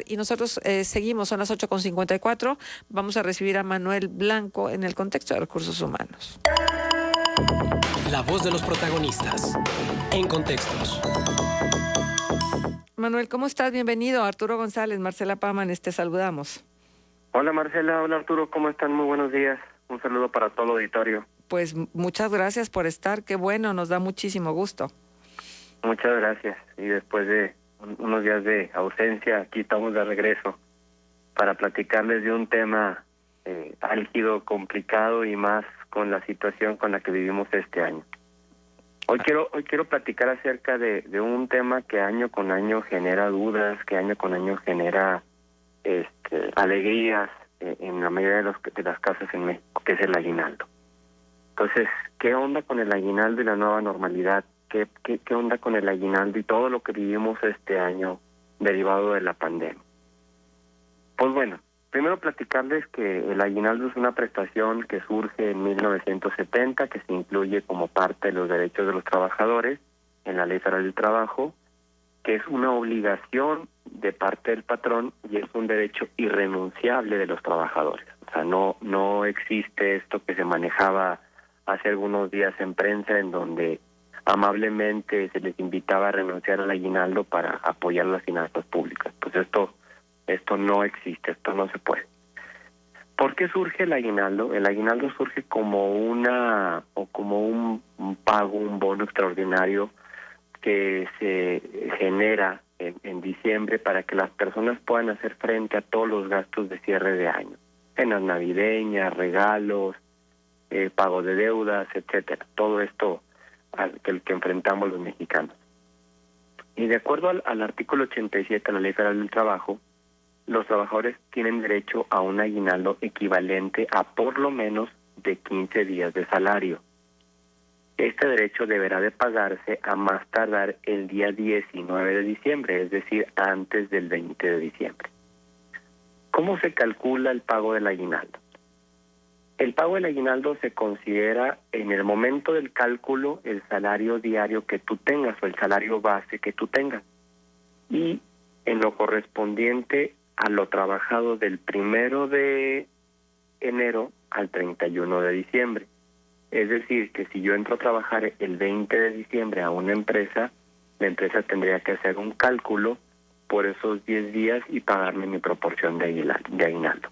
Y nosotros seguimos, son las 8:54. Vamos a recibir a Manuel Blanco en el contexto de recursos humanos. La voz de los protagonistas. En Contextos. Manuel, ¿cómo estás? Bienvenido. Arturo González, Marcela Pámanes, te saludamos. Hola Marcela, hola Arturo, ¿cómo están? Muy buenos días. Un saludo para todo el auditorio. Pues muchas gracias por estar, qué bueno, nos da muchísimo gusto. Muchas gracias. Y después de unos días de ausencia, aquí estamos de regreso para platicarles de un tema álgido, complicado y más con la situación con la que vivimos este año. Hoy quiero platicar acerca de un tema que año con año genera dudas, que año con año genera alegrías en la mayoría de las casas en México, que es el aguinaldo. Entonces, ¿qué onda con el aguinaldo y la nueva normalidad? ¿Qué onda con el aguinaldo y todo lo que vivimos este año derivado de la pandemia? Pues bueno, primero platicarles que el aguinaldo es una prestación que surge en 1970, que se incluye como parte de los derechos de los trabajadores en la Ley Federal del Trabajo, que es una obligación de parte del patrón y es un derecho irrenunciable de los trabajadores. O sea, no existe esto que se manejaba hace algunos días en prensa, en donde amablemente se les invitaba a renunciar al aguinaldo para apoyar las finanzas públicas. Pues esto no existe, esto no se puede. ¿Por qué surge el aguinaldo? El aguinaldo surge como un pago, un bono extraordinario que se genera en diciembre para que las personas puedan hacer frente a todos los gastos de cierre de año, cenas navideñas, regalos, pago de deudas, etcétera. Todo esto que enfrentamos los mexicanos. Y de acuerdo al artículo 87 de la Ley Federal del Trabajo, los trabajadores tienen derecho a un aguinaldo equivalente a por lo menos de 15 días de salario. Este derecho deberá de pagarse a más tardar el día 19 de diciembre, es decir, antes del 20 de diciembre. ¿Cómo se calcula el pago del aguinaldo? El pago del aguinaldo se considera en el momento del cálculo el salario diario que tú tengas o el salario base que tú tengas y en lo correspondiente a lo trabajado del 1 de enero al 31 de diciembre. Es decir, que si yo entro a trabajar el 20 de diciembre a una empresa, la empresa tendría que hacer un cálculo por esos 10 días y pagarme mi proporción de aguinaldo.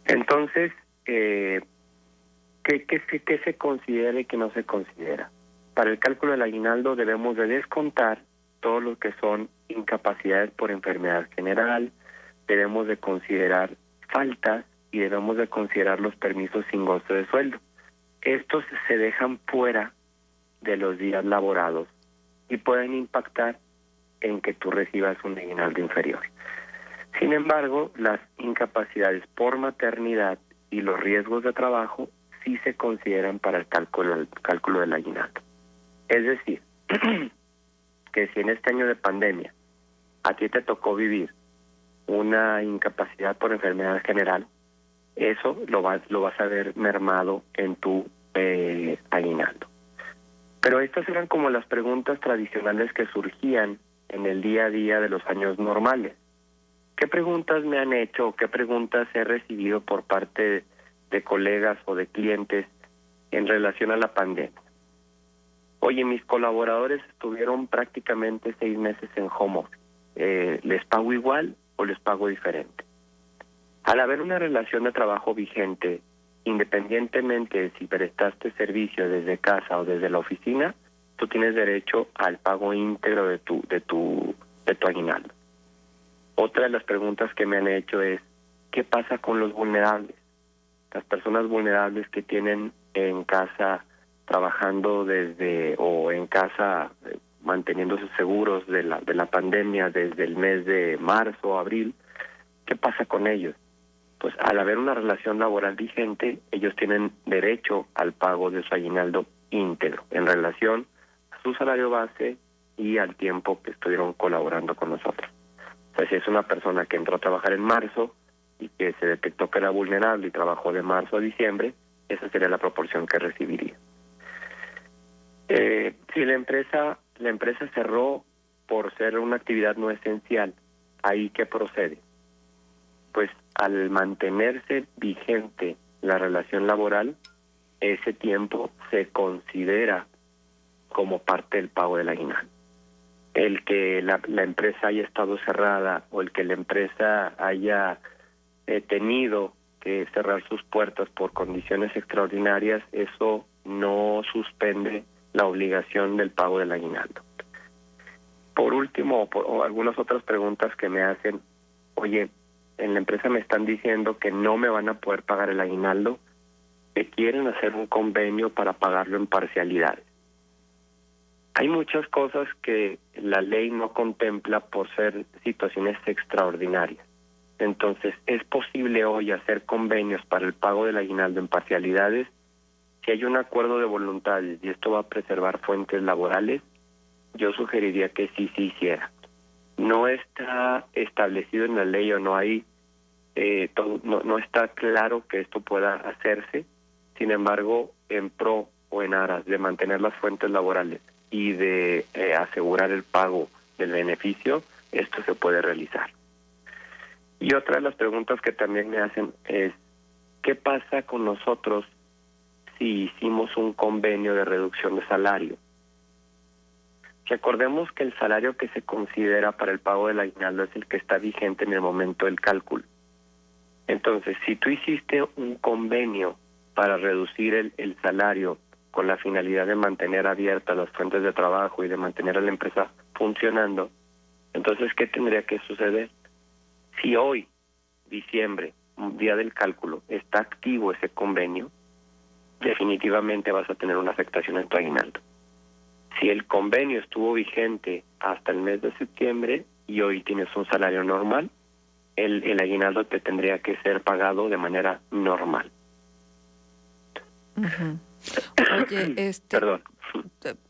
Entonces, ¿qué se considera y qué no se considera? Para el cálculo del aguinaldo debemos de descontar todo lo que son incapacidades por enfermedad general, debemos de considerar faltas y debemos de considerar los permisos sin goce de sueldo. Estos se dejan fuera de los días laborados y pueden impactar en que tú recibas un aguinaldo inferior. Sin embargo, las incapacidades por maternidad y los riesgos de trabajo sí se consideran para el cálculo del aguinaldo. Es decir, que si en este año de pandemia a ti te tocó vivir una incapacidad por enfermedad general, eso lo vas a ver mermado en tu aguinaldo. Pero estas eran como las preguntas tradicionales que surgían en el día a día de los años normales. ¿Qué preguntas me han hecho o qué preguntas he recibido por parte de colegas o de clientes en relación a la pandemia? Oye, mis colaboradores estuvieron prácticamente 6 meses en home office. ¿Les pago igual o les pago diferente? Al haber una relación de trabajo vigente, independientemente de si prestaste servicio desde casa o desde la oficina, tú tienes derecho al pago íntegro de tu aguinaldo. Otra de las preguntas que me han hecho es, ¿qué pasa con los vulnerables? Las personas vulnerables que tienen en casa trabajando o en casa manteniéndose seguros de la pandemia desde el mes de marzo o abril, ¿qué pasa con ellos? Pues al haber una relación laboral vigente, ellos tienen derecho al pago de su aguinaldo íntegro en relación a su salario base y al tiempo que estuvieron colaborando con nosotros. O sea, si es una persona que entró a trabajar en marzo y que se detectó que era vulnerable y trabajó de marzo a diciembre, esa sería la proporción que recibiría. Si la empresa cerró por ser una actividad no esencial ¿ahí qué procede? Pues al mantenerse vigente la relación laboral, ese tiempo se considera como parte del pago del aguinaldo. El que la empresa haya estado cerrada o el que la empresa haya tenido que cerrar sus puertas por condiciones extraordinarias, eso no suspende la obligación del pago del aguinaldo. Por último, o algunas otras preguntas que me hacen, oye, en la empresa me están diciendo que no me van a poder pagar el aguinaldo, que quieren hacer un convenio para pagarlo en parcialidades. Hay muchas cosas que la ley no contempla por ser situaciones extraordinarias. Entonces, es posible hoy hacer convenios para el pago del aguinaldo en parcialidades si hay un acuerdo de voluntades y esto va a preservar fuentes laborales. Yo sugeriría que sí se hiciera. No está establecido en la ley o no hay, no está claro que esto pueda hacerse. Sin embargo, en pro o en aras de mantener las fuentes laborales y de asegurar el pago del beneficio, esto se puede realizar. Y otra de las preguntas que también me hacen es, ¿qué pasa con nosotros si hicimos un convenio de reducción de salario? Recordemos que el salario que se considera para el pago del aguinaldo es el que está vigente en el momento del cálculo. Entonces, si tú hiciste un convenio para reducir el salario con la finalidad de mantener abiertas las fuentes de trabajo y de mantener a la empresa funcionando, entonces, ¿qué tendría que suceder? Si hoy, diciembre, día del cálculo, está activo ese convenio, definitivamente vas a tener una afectación en tu aguinaldo. Si el convenio estuvo vigente hasta el mes de septiembre y hoy tienes un salario normal, el aguinaldo te tendría que ser pagado de manera normal. Uh-huh. Oye, Perdón.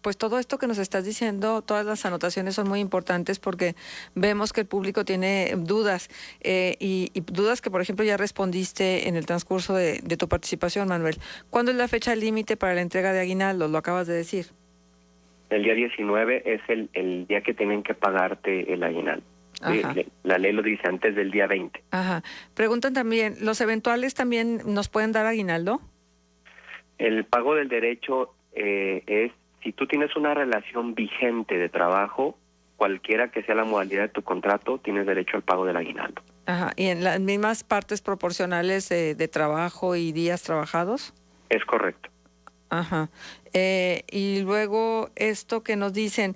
pues todo esto que nos estás diciendo, todas las anotaciones son muy importantes porque vemos que el público tiene dudas y dudas que, por ejemplo, ya respondiste en el transcurso de tu participación, Manuel. ¿Cuándo es la fecha límite para la entrega de aguinaldo? Lo acabas de decir. El día 19 es el día que tienen que pagarte el aguinaldo. La ley lo dice antes del día 20. Ajá. Preguntan también, ¿los eventuales también nos pueden dar aguinaldo? El pago del derecho es, si tú tienes una relación vigente de trabajo, cualquiera que sea la modalidad de tu contrato, tienes derecho al pago del aguinaldo. Ajá. ¿Y en las mismas partes proporcionales de trabajo y días trabajados? Es correcto. Ajá. Y luego esto que nos dicen,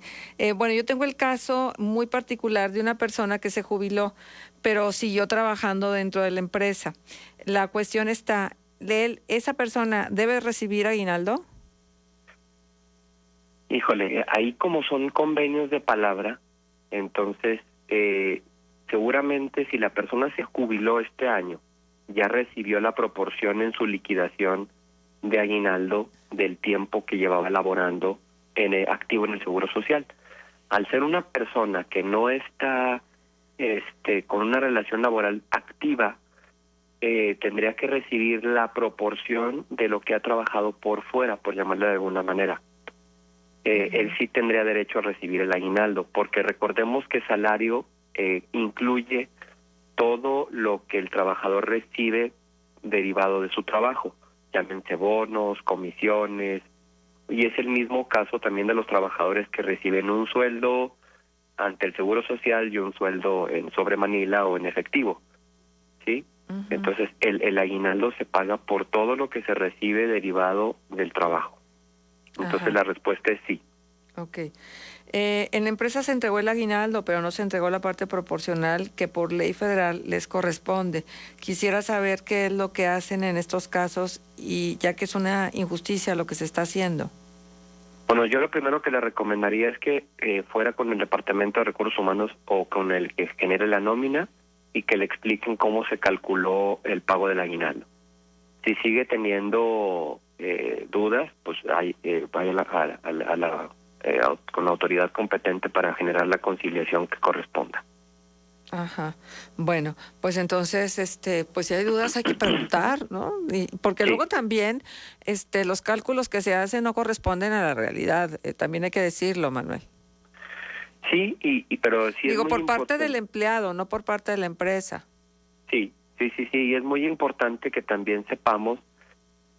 bueno, yo tengo el caso muy particular de una persona que se jubiló, pero siguió trabajando dentro de la empresa. La cuestión está, ¿esa persona debe recibir aguinaldo? Híjole, ahí como son convenios de palabra, entonces seguramente si la persona se jubiló este año, ya recibió la proporción en su liquidación de aguinaldo del tiempo que llevaba laborando activo en el Seguro Social. Al ser una persona que no está con una relación laboral activa, tendría que recibir la proporción de lo que ha trabajado por fuera, por llamarle de alguna manera. Él sí tendría derecho a recibir el aguinaldo, porque recordemos que salario incluye todo lo que el trabajador recibe derivado de su trabajo, llámense bonos, comisiones, y es el mismo caso también de los trabajadores que reciben un sueldo ante el Seguro Social y un sueldo en sobre Manila o en efectivo, ¿sí? Uh-huh. Entonces, el aguinaldo se paga por todo lo que se recibe derivado del trabajo. Entonces, ajá, la respuesta es sí. Ok. En la empresa se entregó el aguinaldo, pero no se entregó la parte proporcional que por ley federal les corresponde. Quisiera saber qué es lo que hacen en estos casos y ya que es una injusticia lo que se está haciendo. Bueno, yo lo primero que le recomendaría es que fuera con el Departamento de Recursos Humanos o con el que genere la nómina y que le expliquen cómo se calculó el pago del aguinaldo. Si sigue teniendo dudas, pues vaya con la autoridad competente para generar la conciliación que corresponda. Ajá. Bueno, pues entonces, pues si hay dudas hay que preguntar, ¿no? Porque sí, luego también, los cálculos que se hacen no corresponden a la realidad. También hay que decirlo, Manuel. Sí, pero sí es Digo, muy por parte importante. del empleado, no por parte de la empresa. Sí, y es muy importante que también sepamos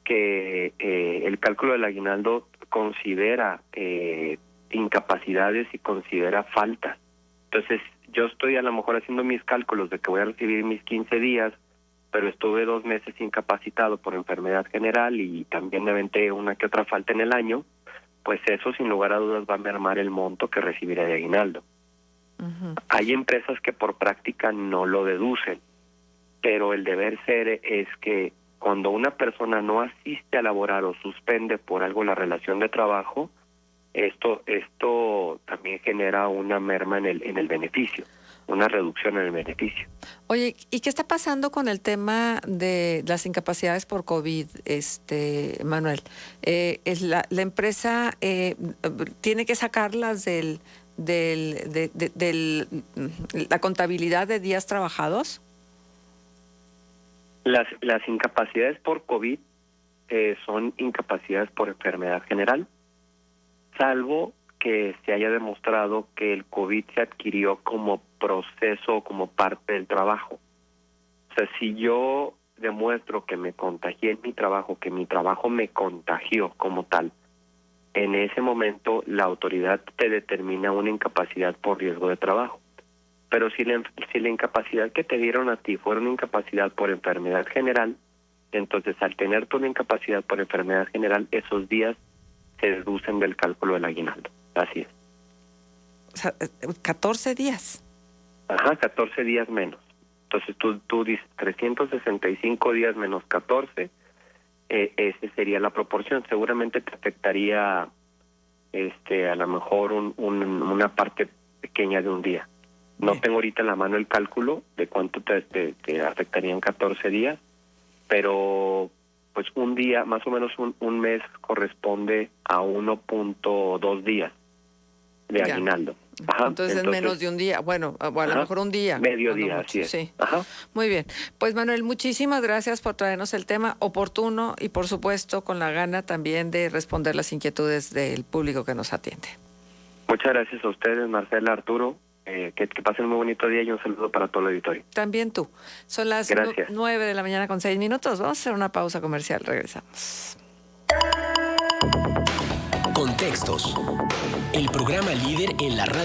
que el cálculo del aguinaldo considera incapacidades y considera faltas. Entonces, yo estoy a lo mejor haciendo mis cálculos de que voy a recibir mis 15 días, pero estuve 2 meses incapacitado por enfermedad general y también me aventé una que otra falta en el año, pues eso sin lugar a dudas va a mermar el monto que recibiré de aguinaldo. Ujú. Hay empresas que por práctica no lo deducen, pero el deber ser es que cuando una persona no asiste a laborar o suspende por algo la relación de trabajo, esto también genera una merma en el beneficio, una reducción en el beneficio. Oye, ¿y qué está pasando con el tema de las incapacidades por COVID, Manuel? La empresa tiene que sacarlas la contabilidad de días trabajados. Las incapacidades por COVID son incapacidades por enfermedad general, salvo que se haya demostrado que el COVID se adquirió como proceso, como parte del trabajo. O sea, si yo demuestro que me contagié en mi trabajo, que mi trabajo me contagió como tal, en ese momento la autoridad te determina una incapacidad por riesgo de trabajo. Pero si la incapacidad que te dieron a ti fuera una incapacidad por enfermedad general, entonces al tener tú una incapacidad por enfermedad general, esos días se deducen del cálculo del aguinaldo. Así es. O sea, 14 días. Ajá, 14 días menos. Entonces tú dices 365 días menos 14, esa sería la proporción. Seguramente te afectaría a lo mejor una parte pequeña de un día. No Bien. tengo ahorita en la mano el cálculo de cuánto te afectarían 14 días, pero pues un día, más o menos un mes corresponde a 1.2 días de Ya. aguinaldo. Ajá, Entonces es menos de un día. Bueno, a lo ajá, mejor un día. medio cuando día, mucho, así es. sí. Ajá. Muy bien. Pues Manuel, muchísimas gracias por traernos el tema oportuno y por supuesto con la gana también de responder las inquietudes del público que nos atiende. Muchas gracias a ustedes, Marcela, Arturo. Que pasen un muy bonito día y un saludo para todo el auditorio. También tú. Son las Gracias. 9 de la mañana con 6 minutos. Vamos a hacer una pausa comercial. Regresamos. Contextos. El programa líder en la radio.